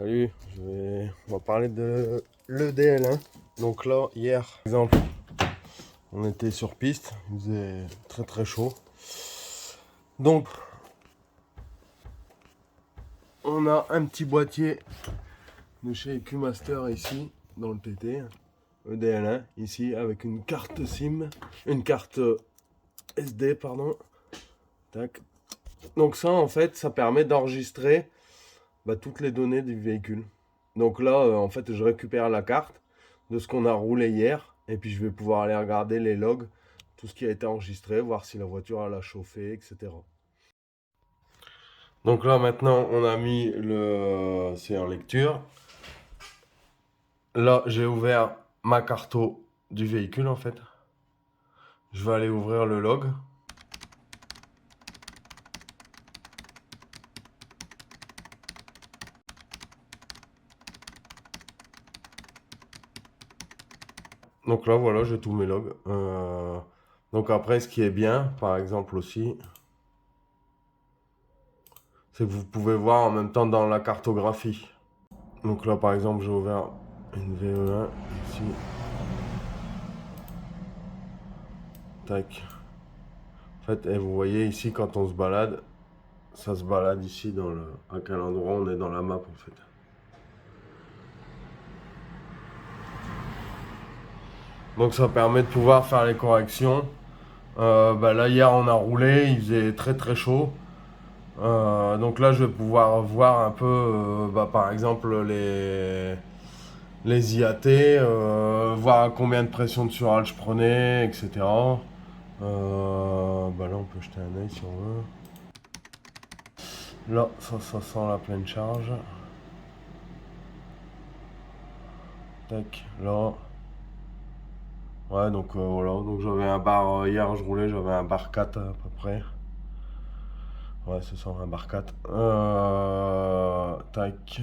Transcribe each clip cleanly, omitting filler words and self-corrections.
Salut, on va parler de l'EDL1. Donc là, hier, par exemple, on était sur piste, il faisait très très chaud. Donc, on a un petit boîtier de chez EcuMaster ici, dans le TT, EDL1, ici, avec une carte SIM, une carte SD, pardon. Tac. Donc ça, en fait, ça permet d'enregistrer toutes les données du véhicule. Donc là, en fait, je récupère la carte de ce qu'on a roulé hier. Et puis, je vais pouvoir aller regarder les logs, tout ce qui a été enregistré, voir si la voiture elle a chauffé, etc. Donc là, maintenant, on a mis le... C'est en lecture. Là, j'ai ouvert ma carto du véhicule, en fait. Je vais aller ouvrir le log. Donc là, voilà, j'ai tous mes logs. Donc après, ce qui est bien, par exemple aussi, c'est que vous pouvez voir en même temps dans la cartographie. Donc là, par exemple, j'ai ouvert une VE1 ici. Tac. En fait, et vous voyez ici, quand on se balade, ça se balade ici dans le... à quel endroit on est dans la map, en fait. Donc ça permet de pouvoir faire les corrections. Là, hier, on a roulé, il faisait très très chaud. Donc là, je vais pouvoir voir un peu, par exemple, les IAT, voir à combien de pression de surage je prenais, etc. Là, on peut jeter un œil si on veut. Là, ça sent la pleine charge. Tac, là. Ouais, donc voilà. Donc j'avais un bar, hier je roulais, j'avais un bar 4 à peu près. Ouais, c'est ça, un bar 4. Tac.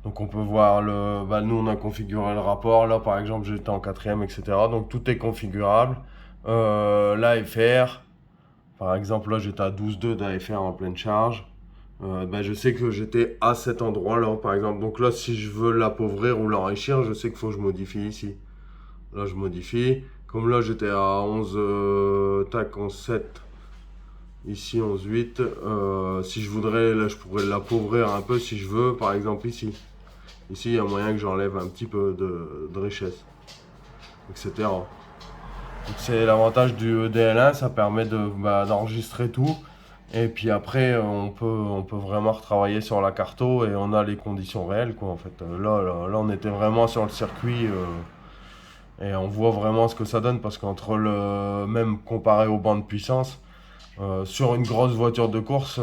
Donc on peut voir le... nous on a configuré le rapport. Là par exemple j'étais en quatrième, etc. Donc tout est configurable. L'AFR. Par exemple là j'étais à 12,2 d'AFR en pleine charge. Je sais que j'étais à cet endroit là par exemple. Donc là si je veux l'appauvrir ou l'enrichir, je sais qu'il faut que je modifie ici. Là je modifie. Comme là j'étais à 11, tac, 11,7. Ici 11,8. Si je voudrais, là je pourrais l'appauvrir un peu si je veux. Par exemple ici. Ici il y a moyen que j'enlève un petit peu de richesse. Etc. C'est l'avantage du DL1, ça permet d'enregistrer tout. Et puis après, on peut vraiment retravailler sur la carto et on a les conditions réelles, quoi, en fait. Là, on était vraiment sur le circuit et on voit vraiment ce que ça donne parce qu'entre le même comparé au banc de puissance, sur une grosse voiture de course,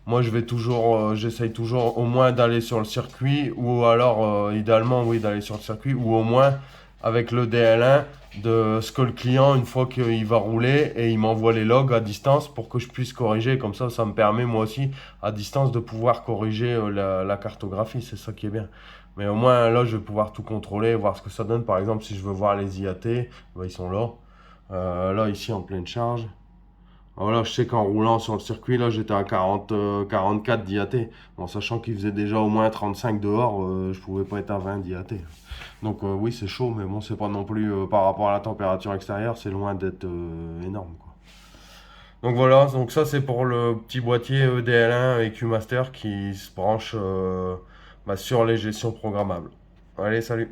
moi j'essaye toujours au moins d'aller sur le circuit ou alors idéalement oui d'aller sur le circuit ou au moins avec le DL1 de ce que le client une fois qu'il va rouler et il m'envoie les logs à distance pour que je puisse corriger. Comme ça me permet moi aussi à distance de pouvoir corriger la cartographie, c'est ça qui est bien. Mais au moins là je vais pouvoir tout contrôler, voir ce que ça donne. Par exemple si je veux voir les IAT, ils sont là. Là ici en pleine charge. Voilà, je sais qu'en roulant sur le circuit, là, j'étais à 44 d'IAT. Bon, sachant qu'il faisait déjà au moins 35 dehors, je pouvais pas être à 20 d'IAT. Donc oui, c'est chaud, mais bon, c'est pas non plus par rapport à la température extérieure, c'est loin d'être énorme, quoi. Donc voilà, donc ça c'est pour le petit boîtier EDL1 EcuMaster qui se branche sur les gestions programmables. Allez, salut!